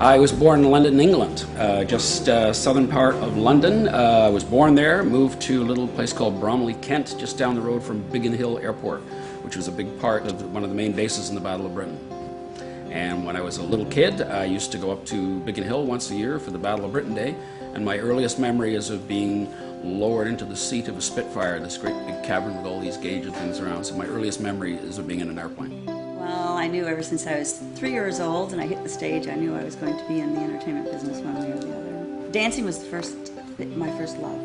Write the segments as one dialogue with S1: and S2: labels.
S1: I was born in London, England, just southern part of London. I was born there, moved to a little place called Bromley, Kent, just down the road from Biggin Hill Airport, which was a big part of one of the main bases in the Battle of Britain. And when I was a little kid, I used to go up to Biggin Hill once a year for the Battle of Britain Day, and my earliest memory is of being lowered into the seat of a Spitfire, this great big cavern with all these gauge and things around. So my earliest memory is of being in an airplane.
S2: Well, I knew ever since I was 3 years old and I hit the stage, I knew I was going to be in the entertainment business one way or the other. Dancing was my first love.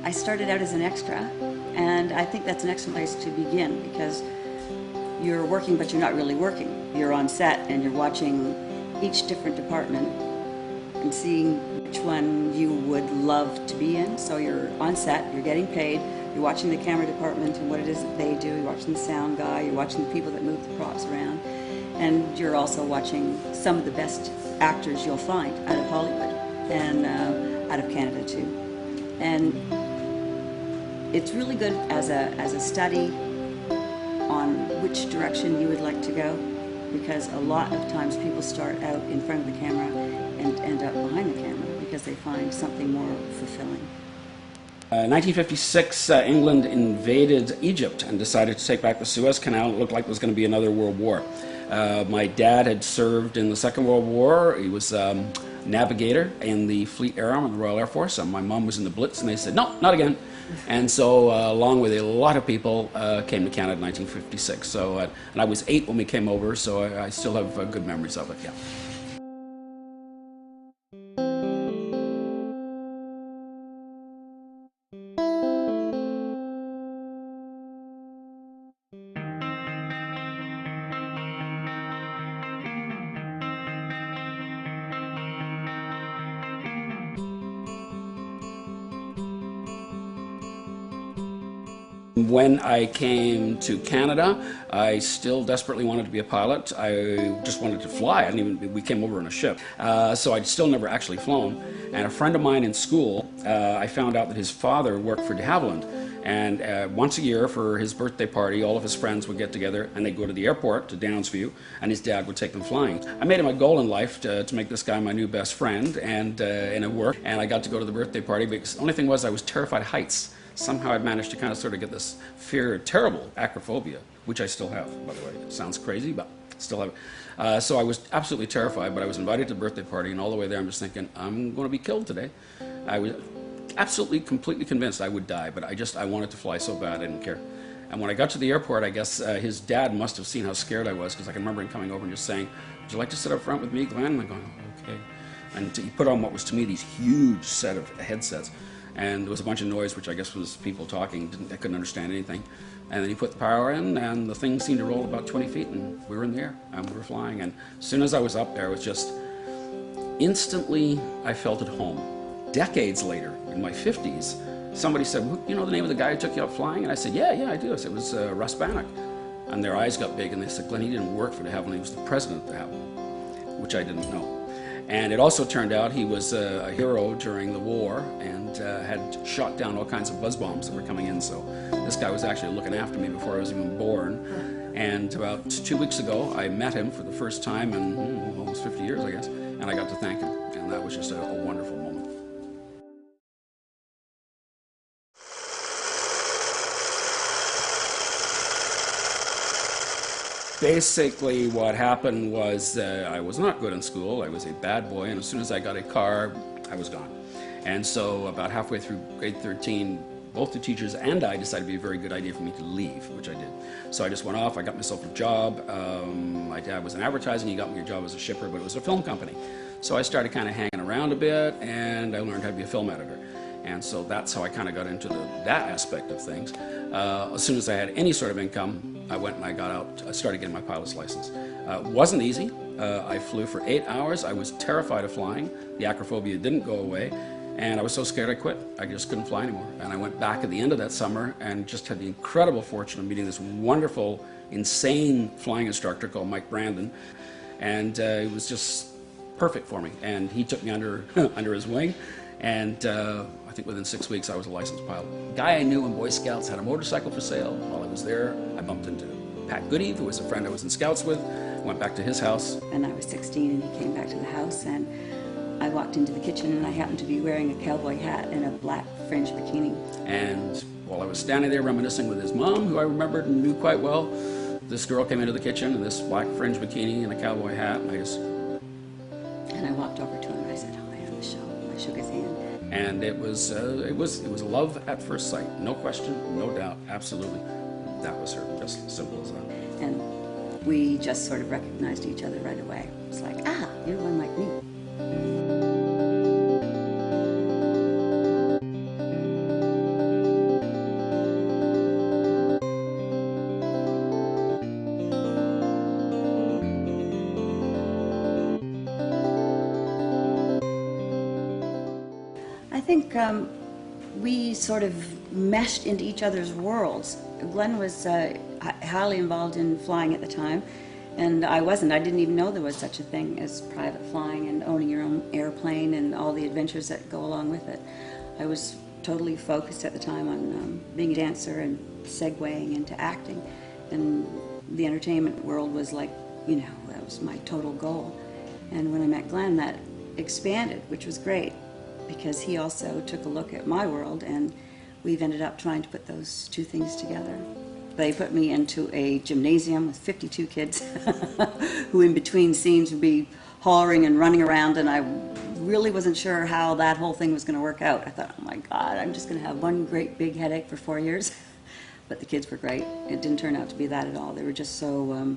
S2: I started out as an extra, and I think that's an excellent place to begin because you're working, but you're not really working. You're on set and you're watching each different department and seeing which one you would love to be in. So you're on set, you're getting paid, you're watching the camera department and what it is that they do, you're watching the sound guy, you're watching the people that move the props around, and you're also watching some of the best actors you'll find out of Hollywood and out of Canada too. And it's really good as a study on which direction you would like to go, because a lot of times people start out in front of the camera and end up behind the camera because they find something more fulfilling.
S1: 1956, England invaded Egypt and decided to take back the Suez Canal. It looked like there was going to be another world war. My dad had served in the Second World War. He was navigator in the Fleet Air Arm of the Royal Air Force, and my mom was in the Blitz, and they said, no, not again. And so, along with a lot of people, came to Canada in 1956. So, and I was 8 when we came over, so I still have good memories of it, yeah. When I came to Canada, I still desperately wanted to be a pilot. I just wanted to fly. We came over on a ship. So I'd still never actually flown. And a friend of mine in school, I found out that his father worked for de Havilland. And once a year for his birthday party, all of his friends would get together and they'd go to the airport, to Downsview, and his dad would take them flying. I made it my goal in life to make this guy my new best friend, and it worked. And I got to go to the birthday party, because the only thing was I was terrified of heights. Somehow I'd managed to kind of sort of get this fear, terrible acrophobia, which I still have, by the way. It sounds crazy, but still have it. So I was absolutely terrified, but I was invited to the birthday party, and all the way there I'm just thinking, I'm going to be killed today. I was absolutely, completely convinced I would die, but I wanted to fly so bad I didn't care. And when I got to the airport, I guess his dad must have seen how scared I was, because I can remember him coming over and just saying, would you like to sit up front with me, Glenn? And I'm going, oh, okay. And he put on what was to me these huge set of headsets. And there was a bunch of noise, which I guess was people talking. I couldn't understand anything. And then he put the power in, and the thing seemed to roll about 20 feet, and we were in the air, and we were flying. And as soon as I was up there, it was just instantly I felt at home. Decades later, in my 50s, somebody said, well, you know the name of the guy who took you up flying? And I said, yeah, I do. I said, it was Russ Bannock. And their eyes got big, and they said, Glenn, he didn't work for de Havilland, he was the president of de Havilland, which I didn't know. And it also turned out he was a hero during the war and had shot down all kinds of buzz bombs that were coming in. So this guy was actually looking after me before I was even born. And about 2 weeks ago, I met him for the first time in almost 50 years, I guess, and I got to thank him. And that was just a wonderful moment. Basically, what happened was I was not good in school. I was a bad boy, and as soon as I got a car, I was gone. And so about halfway through grade 13, both the teachers and I decided it would be a very good idea for me to leave, which I did. So I just went off, I got myself a job. My dad was in advertising, he got me a job as a shipper, but it was a film company. So I started kind of hanging around a bit, and I learned how to be a film editor. And so that's how I kind of got into that aspect of things. As soon as I had any sort of income, I went and I got out, I started getting my pilot's license. It wasn't easy. I flew for 8 hours. I was terrified of flying. The acrophobia didn't go away. And I was so scared I quit. I just couldn't fly anymore. And I went back at the end of that summer and just had the incredible fortune of meeting this wonderful, insane flying instructor called Mike Brandon. And it was just perfect for me. And he took me under his wing. And I think within 6 weeks I was a licensed pilot. A guy I knew in Boy Scouts had a motorcycle for sale. While I was there, I bumped into Pat Goody, who was a friend I was in Scouts with. went back to his house.
S2: And I was 16 and he came back to the house, and I walked into the kitchen and I happened to be wearing a cowboy hat and a black fringe bikini.
S1: And while I was standing there reminiscing with his mom, who I remembered and knew quite well, this girl came into the kitchen in this black fringe bikini and a cowboy hat, and
S2: I walked over to him and I said, "Hi, I'm Michelle." I shook his hand.
S1: And it was love at first sight, no question, no doubt, absolutely. That was her, just as simple as that.
S2: And we just sort of recognized each other right away. It was like, you're one like me. I think we sort of meshed into each other's worlds. Glenn was highly involved in flying at the time, and I wasn't. I didn't even know there was such a thing as private flying and owning your own airplane and all the adventures that go along with it. I was totally focused at the time on being a dancer and segueing into acting, and the entertainment world was like, that was my total goal. And when I met Glenn, that expanded, which was great, because he also took a look at my world, and we've ended up trying to put those two things together. They put me into a gymnasium with 52 kids who in between scenes would be hollering and running around, and I really wasn't sure how that whole thing was going to work out. I thought, oh my God, I'm just going to have one great big headache for 4 years. But the kids were great. It didn't turn out to be that at all. They were just so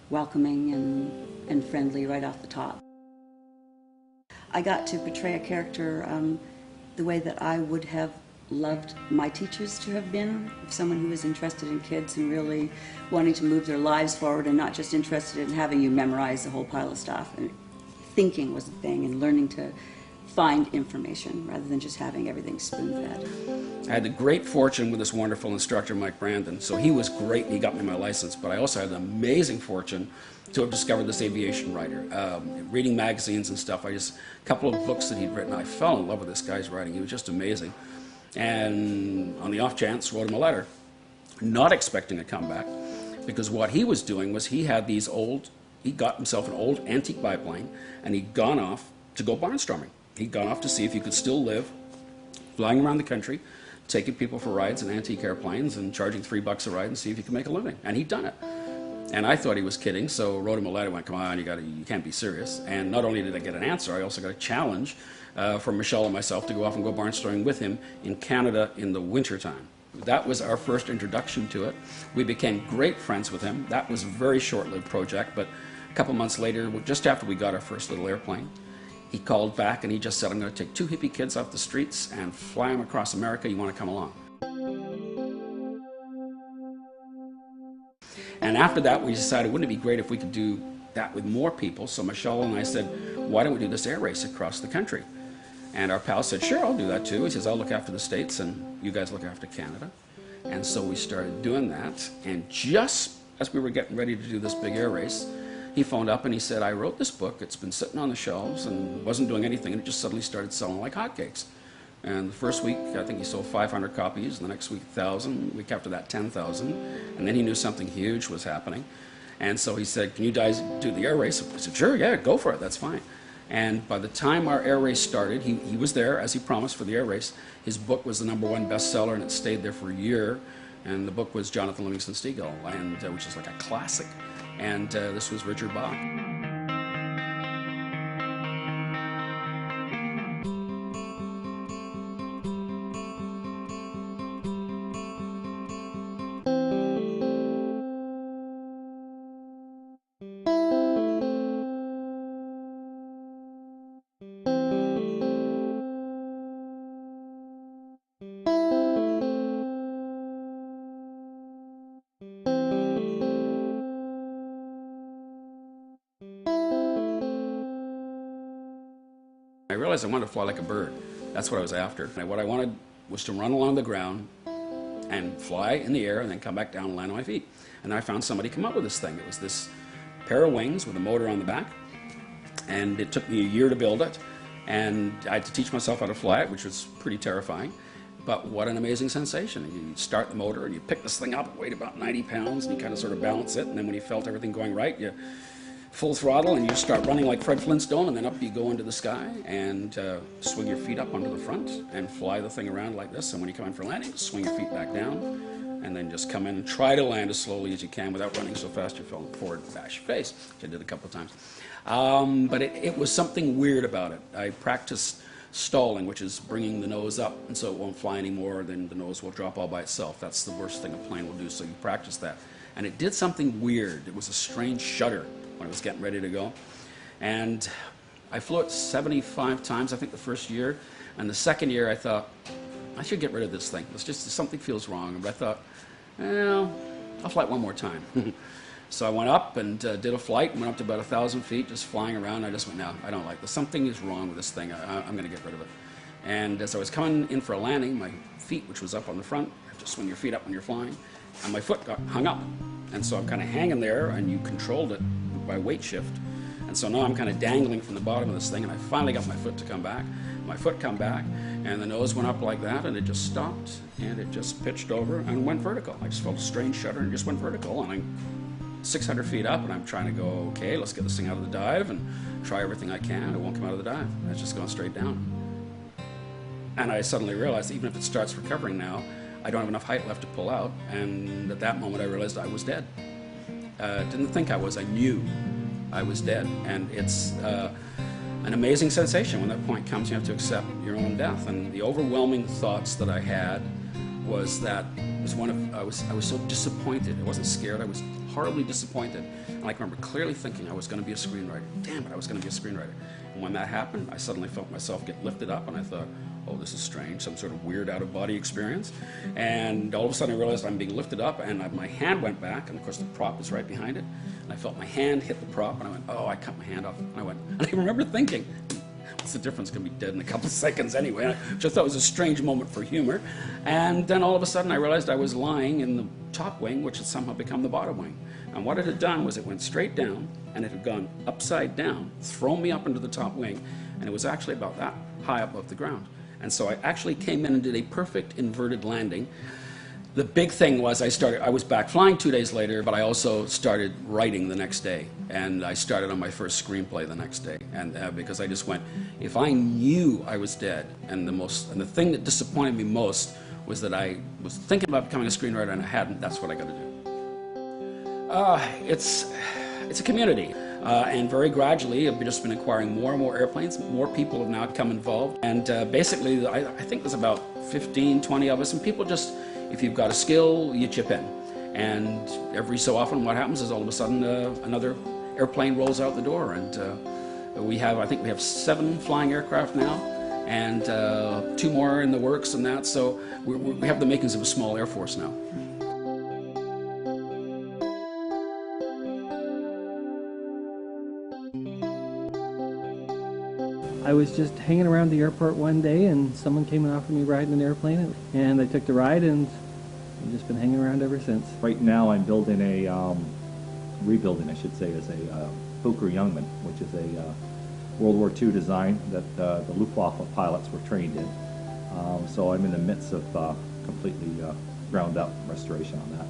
S2: welcoming and friendly right off the top. I got to portray a character the way that I would have loved my teachers to have been, someone who was interested in kids and really wanting to move their lives forward and not just interested in having you memorize a whole pile of stuff. And thinking was the thing, and learning to find information rather than just having everything spoon-fed.
S1: I had the great fortune with this wonderful instructor, Mike Brandon. So he was great and he got me my license, but I also had the amazing fortune to have discovered this aviation writer. Reading magazines and stuff, a couple of books that he'd written, I fell in love with this guy's writing. He was just amazing. And on the off chance, wrote him a letter, not expecting a comeback, because what he was doing was he got himself an old antique biplane, and he'd gone off to go barnstorming. He'd gone off to see if he could still live flying around the country, taking people for rides in antique airplanes and charging $3 a ride and see if he could make a living. And he'd done it. And I thought he was kidding, so wrote him a letter, went, come on, you can't be serious. And not only did I get an answer, I also got a challenge from Michelle and myself to go off and go barnstorming with him in Canada in the wintertime. That was our first introduction to it. We became great friends with him. That was a very short-lived project, but a couple months later, just after we got our first little airplane, he called back and he just said, I'm going to take 2 hippie kids off the streets and fly them across America. You want to come along? And after that, we decided, wouldn't it be great if we could do that with more people? So Michelle and I said, why don't we do this air race across the country? And our pal said, sure, I'll do that too. He says, I'll look after the States and you guys look after Canada. And so we started doing that. And just as we were getting ready to do this big air race, he phoned up and he said, I wrote this book. It's been sitting on the shelves and wasn't doing anything. And it just suddenly started selling like hotcakes. And the first week, I think he sold 500 copies. And the next week, 1,000. The week after that, 10,000. And then he knew something huge was happening. And so he said, can you guys do the air race? I said, sure, yeah, go for it. That's fine. And by the time our air race started, he was there, as he promised, for the air race. His book was the #1 bestseller, and it stayed there for a year. And the book was Jonathan Livingston Seagull, which is like a classic. And this was Richard Bach. I realized I wanted to fly like a bird. That's what I was after. And what I wanted was to run along the ground and fly in the air and then come back down and land on my feet. And then I found somebody come up with this thing. It was this pair of wings with a motor on the back. And it took me a year to build it. And I had to teach myself how to fly it, which was pretty terrifying. But what an amazing sensation. You start the motor and you pick this thing up, it weighed about 90 pounds, and you kind of sort of balance it. And then when you felt everything going right, you full throttle, and you start running like Fred Flintstone, and then up you go into the sky, and swing your feet up onto the front, and fly the thing around like this, and when you come in for landing, swing your feet back down, and then just come in and try to land as slowly as you can without running so fast you're falling forward and bash your face, which I did a couple of times. But it was something weird about it. I practiced stalling, which is bringing the nose up, and so it won't fly anymore, then the nose will drop all by itself. That's the worst thing a plane will do, so you practice that. And it did something weird. It was a strange shudder when I was getting ready to go. And I flew it 75 times, I think, the first year. And the second year, I thought, I should get rid of this thing. It's just something feels wrong. But I thought, well, I'll fly it one more time. So I went up and did a flight, went up to about 1,000 feet, just flying around. I just went, no, I don't like this. Something is wrong with this thing. I'm going to get rid of it. And as I was coming in for a landing, my feet, which was up on the front, you have to swing your feet up when you're flying, and my foot got hung up. And so I'm kind of hanging there, and you controlled it by weight shift. And so now I'm kind of dangling from the bottom of this thing, and I finally got my foot to come back. My foot come back, and the nose went up like that, and it just stopped, and it just pitched over and went vertical. I just felt a strange shudder and just went vertical, and I'm 600 feet up, and I'm trying to go, okay, let's get this thing out of the dive and try everything I can. It won't come out of the dive. It's just going straight down. And I suddenly realized that even if it starts recovering now, I don't have enough height left to pull out, and at that moment I realized I was dead. Didn't think I was, I knew I was dead. And it's an amazing sensation when that point comes. You have to accept your own death. And the overwhelming thoughts that I had was that I was so disappointed. I wasn't scared, I was horribly disappointed. And I can remember clearly thinking I was going to be a screenwriter. Damn it, I was going to be a screenwriter. And when that happened, I suddenly felt myself get lifted up, and I thought, oh, this is strange, some sort of weird out-of-body experience. And all of a sudden I realized I'm being lifted up, and my hand went back, and of course the prop is right behind it. And I felt my hand hit the prop, and I went, oh, I cut my hand off. And I remember thinking, what's the difference? Going to be dead in a couple of seconds anyway. I just thought it was a strange moment for humor. And then all of a sudden I realized I was lying in the top wing, which had somehow become the bottom wing. And what it had done was it went straight down, and it had gone upside down, thrown me up into the top wing, and it was actually about that high above the ground. And so I actually came in and did a perfect inverted landing. The big thing was I was back flying 2 days later, but I also started writing the next day. And I started on my first screenplay the next day. And because I just went, if I knew I was dead, and the thing that disappointed me most was that I was thinking about becoming a screenwriter and I hadn't, that's what I got to do. It's a community. And very gradually, I've just been acquiring more and more airplanes. More people have now come involved. And basically, I think there's about 15, 20 of us. And people just, if you've got a skill, you chip in. And every so often, what happens is all of a sudden, another airplane rolls out the door. And I think we have 7 flying aircraft now, and 2 more in the works and that. So we have the makings of a small Air Force now.
S3: I was just hanging around the airport one day, and someone came and offered me a ride in an airplane, and I took the ride, and I've just been hanging around ever since.
S4: Right now I'm building rebuilding, I should say, is a Fokker Youngman, which is a World War II design that the Luftwaffe pilots were trained in. So I'm in the midst of completely ground up restoration on that.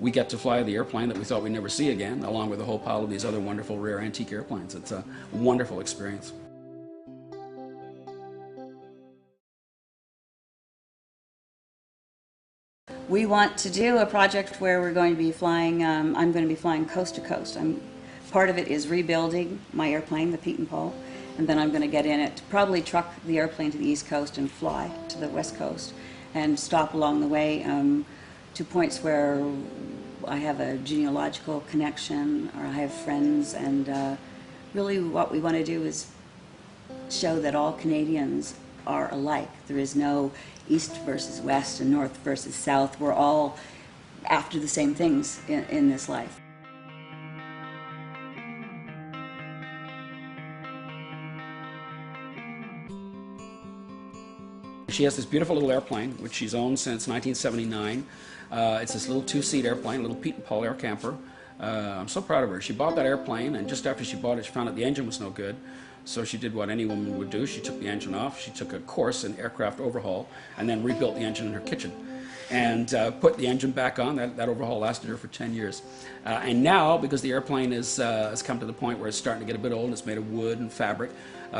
S1: We get to fly the airplane that we thought we'd never see again, along with a whole pile of these other wonderful rare antique airplanes. It's a wonderful experience.
S2: We want to do a project where we're going to be flying, I'm going to be flying coast to coast. Part of it is rebuilding my airplane, the Pete and Paul, and then I'm going to get in it, probably truck the airplane to the East Coast and fly to the West Coast and stop along the way to points where I have a genealogical connection or I have friends, and really what we want to do is show that all Canadians are alike. There is no East versus West and North versus South. We're all after the same things in this life.
S1: She has this beautiful little airplane, which she's owned since 1979. It's this little 2-seat airplane, a little Pete and Paul air camper. I'm so proud of her. She bought that airplane, and just after she bought it, she found out the engine was no good. So she did what any woman would do. She took the engine off. She took a course in aircraft overhaul and then rebuilt the engine in her kitchen. and put the engine back on. That overhaul lasted her for 10 years. And now, because the airplane has come to the point where it's starting to get a bit old, it's made of wood and fabric,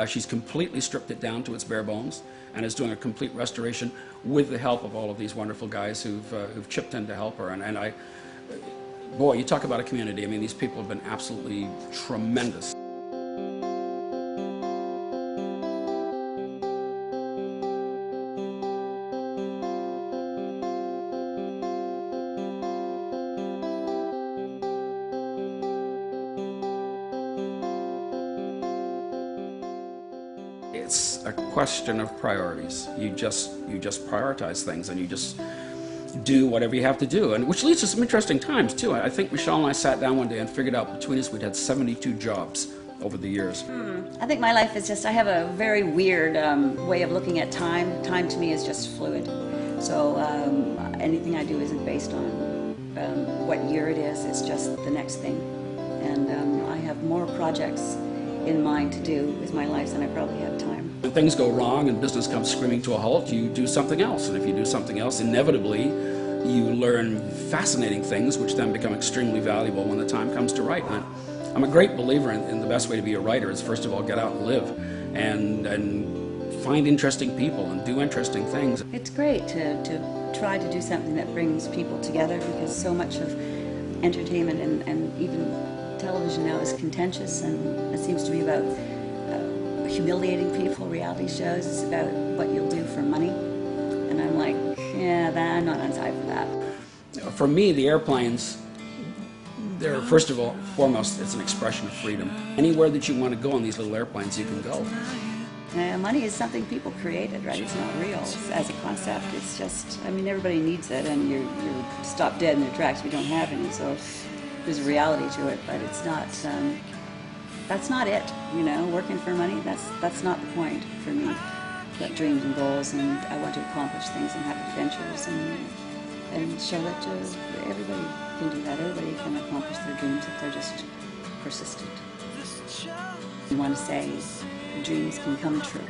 S1: she's completely stripped it down to its bare bones and is doing a complete restoration with the help of all of these wonderful guys who've chipped in to help her. And boy, you talk about a community. I mean, these people have been absolutely tremendous. It's a question of priorities. You just prioritize things, and you just do whatever you have to do, and which leads to some interesting times too. I think Michelle and I sat down one day and figured out between us we'd had 72 jobs over the years.
S2: I think my life is just, I have a very weird way of looking at time. Time to me is just fluid. So anything I do isn't based on what year it is. It's just the next thing. And I have more projects in mind to do with my life than I probably have time.
S1: When things go wrong and business comes screaming to a halt, you do something else. And if you do something else, inevitably you learn fascinating things which then become extremely valuable when the time comes to write. And I'm a great believer in the best way to be a writer is, first of all, get out and live and find interesting people and do interesting things.
S2: It's great to try to do something that brings people together, because so much of entertainment and even television now is contentious, and it seems to be about humiliating people. Reality shows is about what you'll do for money, and I'm like, yeah, I'm not on side for that.
S1: For me, the airplanes, they're first of all, foremost, it's an expression of freedom. Anywhere that you want to go on these little airplanes, you can go.
S2: Money is something people created, right? It's not real as a concept. It's just, I mean, everybody needs it, and you're stopped dead in their tracks. We don't have any, so there's a reality to it, but it's not, that's not it, you know, working for money, that's not the point for me. I've got dreams and goals, and I want to accomplish things and have adventures and show that everybody can do that. Everybody can accomplish their dreams if they're just persistent. I want to say dreams can come true.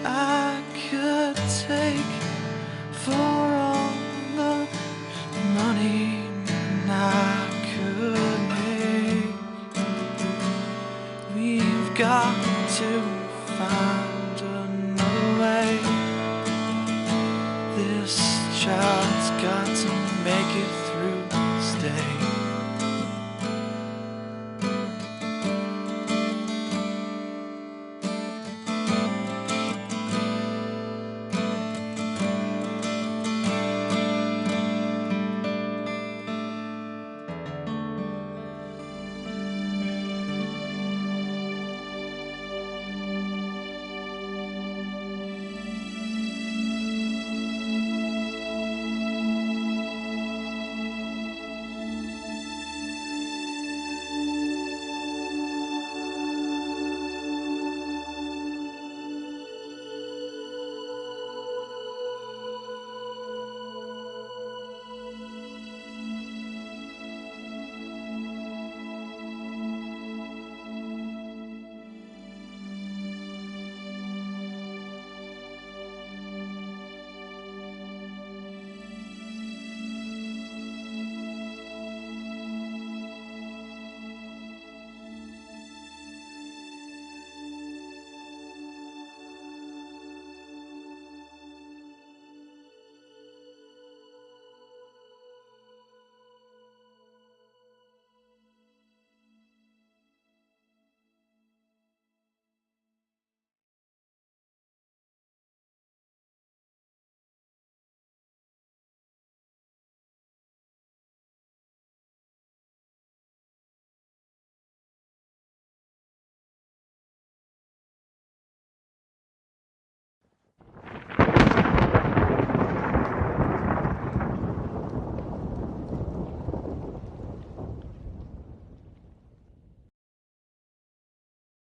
S5: I could take for all the money I could make. We've got to find another way. This child's got to make it